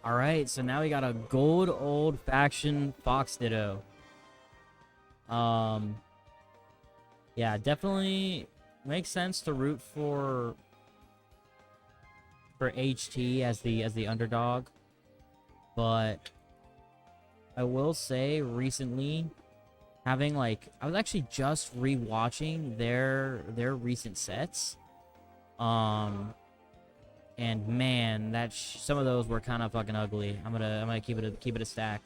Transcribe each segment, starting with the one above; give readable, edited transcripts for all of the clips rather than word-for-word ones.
All right, so now we got a gold old faction Fox Ditto. Um, yeah, definitely makes sense to root for HT as the underdog, but I will say recently having I was actually just rewatching their recent sets. Um, and man, some of those were kind of fucking ugly. I'm gonna keep it a stack.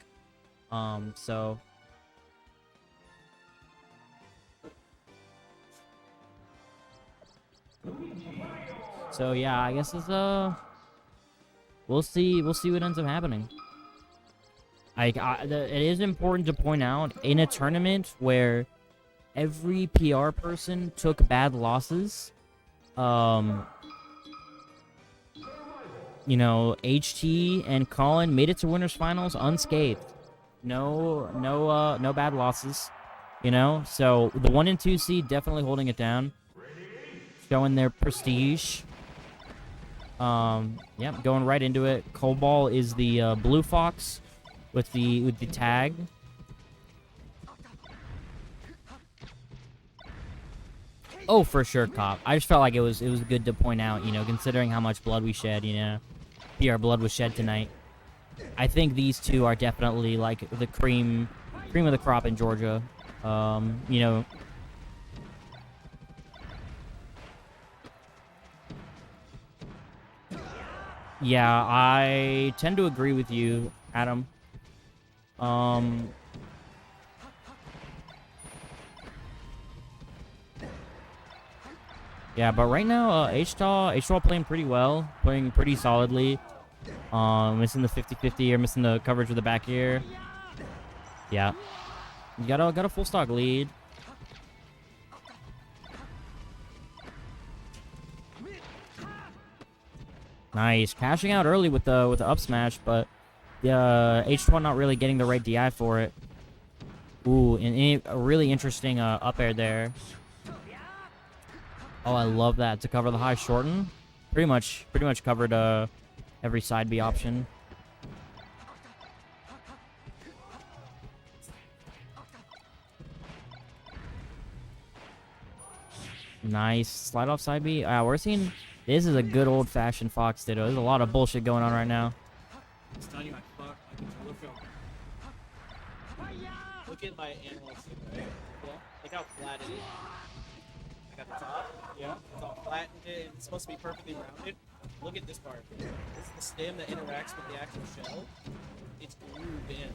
So yeah, I guess we'll see what ends up happening. It is important to point out in a tournament where every PR person took bad losses. Um, HT and Colin made it to winners finals unscathed. No bad losses. So the 1 and 2 seed definitely holding it down, showing their prestige. Yep, going right into it. Colbol is the blue fox with the tag. Oh, for sure, Cop. I just felt like it was good to point out, considering how much blood we shed, PR blood was shed tonight. I think these two are definitely like the cream of the crop in Georgia. Um, you know, yeah, I tend to agree with you, Adam. Um, yeah, but right now, htwa playing pretty well, playing pretty solidly. Missing the 50-50 or missing the coverage with the back ear. Yeah, you got a full stock lead. Nice, cashing out early with the up smash, but the htwa not really getting the right DI for it. Ooh, and a really interesting up air there. Oh, I love that to cover the high shorten. Pretty much covered every side B option. Nice slide off side B. We're seeing this is a good old fashioned Fox Ditto. There's a lot of bullshit going on right now. Look at my animal suit, right? Yeah. Look how flat it is. I got the top. Yeah. It's all flattened. It's supposed to be perfectly rounded. Look at this part. This is the stem that interacts with the actual shell. It's grooved in.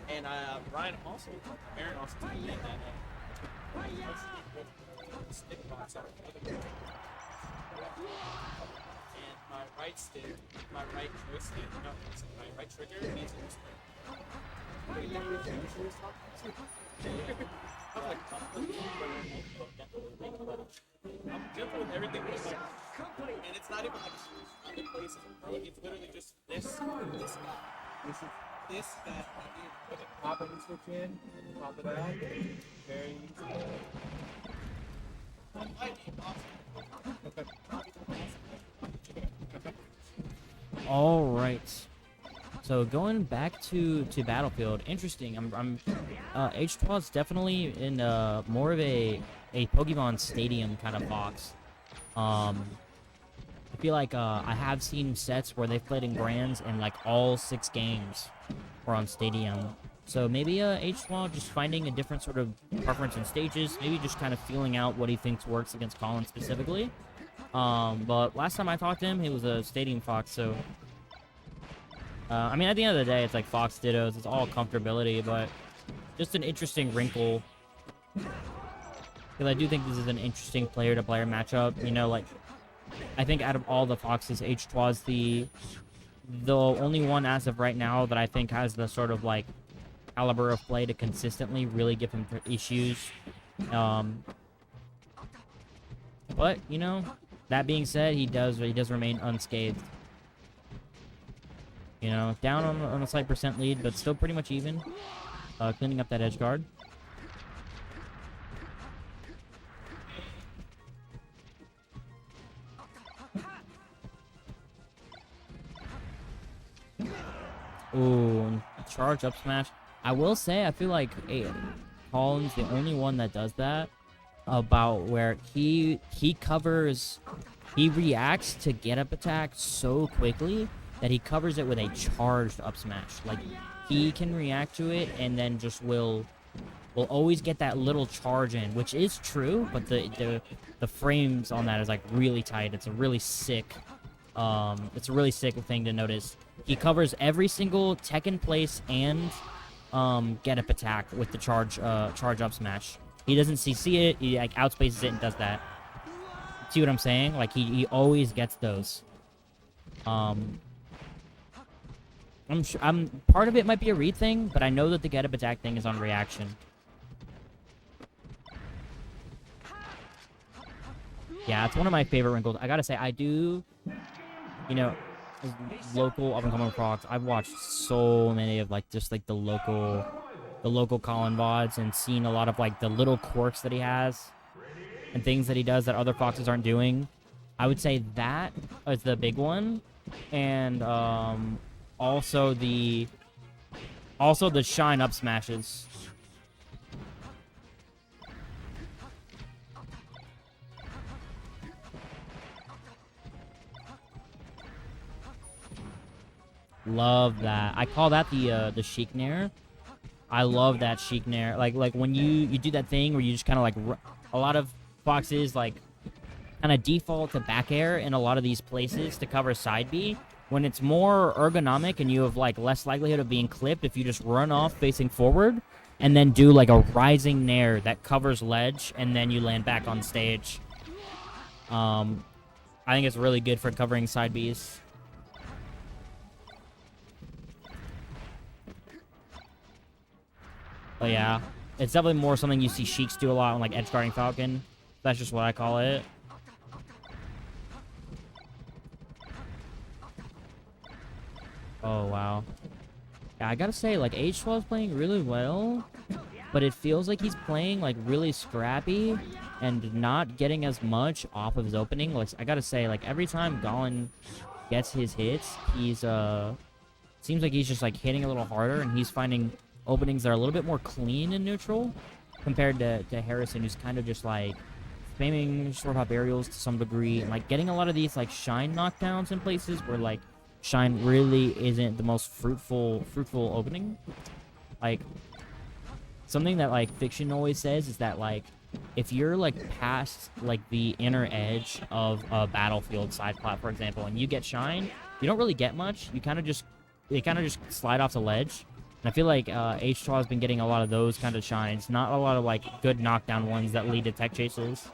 And Ryan also, Aaron also told me that stick box on it. And my right stick, my right joystick, no, my right trigger needs a new spring. I'm gentle with everything, and it's not even like other places. It's literally just this that you put it, pop it and switch in, pop it out. Very easy. That might be awesome. All right. So going back to Battlefield, interesting. htwa is definitely in more of a Pokemon Stadium kind of box. I feel like I have seen sets where they've played in grands and like all 6 games were on Stadium. So maybe htwa just finding a different sort of preference in stages. Maybe just kind of feeling out what he thinks works against Colin specifically. But last time I talked to him, he was a Stadium Fox, so. I mean, at the end of the day, it's like Fox Dittos. It's all comfortability, but just an interesting wrinkle. Because I do think this is an interesting player-to-player matchup. I think out of all the Foxes, htwa is the only one as of right now that I think has the sort of like caliber of play to consistently really give him issues. But that being said, he does remain unscathed. Down on a slight percent lead, but still pretty much even. Cleaning up that edge guard. Ooh, charge up smash. I will say, I feel like Colin's the only one that does that. About where he covers, he reacts to get up attack so quickly that he covers it with a charged up smash. Like, he can react to it and then just will always get that little charge in, which is true, but the frames on that is like really tight. It's a really sick thing to notice. He covers every single tech in place and get up attack with the charge up smash. He doesn't CC it, he like outspaces it and does that. See what I'm saying? Like he always gets those. I'm part of it might be a read thing, but I know that the get up attack thing is on reaction. Yeah, it's one of my favorite wrinkles. I gotta say, I do, you know, local up-and-coming procs. I've watched so many of like just like the local Colin VODs and seen a lot of like the little quirks that he has and things that he does that other foxes aren't doing. I would say that is the big one, and also the shine up smashes. Love that. I call that the chic nair. I love that chic nair. Like when you do that thing where you just kind of like a lot of foxes like kind of default to back air in a lot of these places to cover side B. When it's more ergonomic and you have like less likelihood of being clipped if you just run off facing forward and then do like a rising nair that covers ledge and then you land back on stage. I think it's really good for covering side Bs. But yeah, it's definitely more something you see Sheiks do a lot on like edge guarding Falcon. That's just what I call it. Oh wow. Yeah, I gotta say, like htwa is playing really well, but it feels like he's playing like really scrappy and not getting as much off of his opening. Like I gotta say, like every time Gollin gets his hits, he's seems like he's just like hitting a little harder and he's finding openings that are a little bit more clean and neutral compared to Harrison, who's kind of just like spamming short hop aerials to some degree and like getting a lot of these like shine knockdowns in places where like shine really isn't the most fruitful opening. Like something that like Fiction always says is that like if you're like past like the inner edge of a battlefield side plat, for example, and you get shine, you don't really get much. They kind of just slide off the ledge. And I feel like htwa has been getting a lot of those kind of shines, not a lot of like good knockdown ones that lead to tech chases.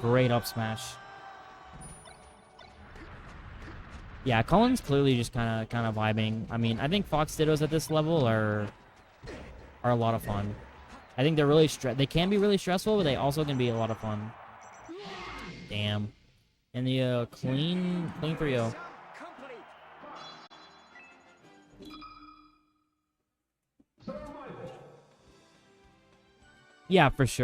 Great up smash. Yeah, Colin's clearly just kind of vibing. I mean, I think Fox Dittos at this level are a lot of fun. I think they're really they can be really stressful, but they also can be a lot of fun. Damn. And the clean 3-0. Yeah, for sure.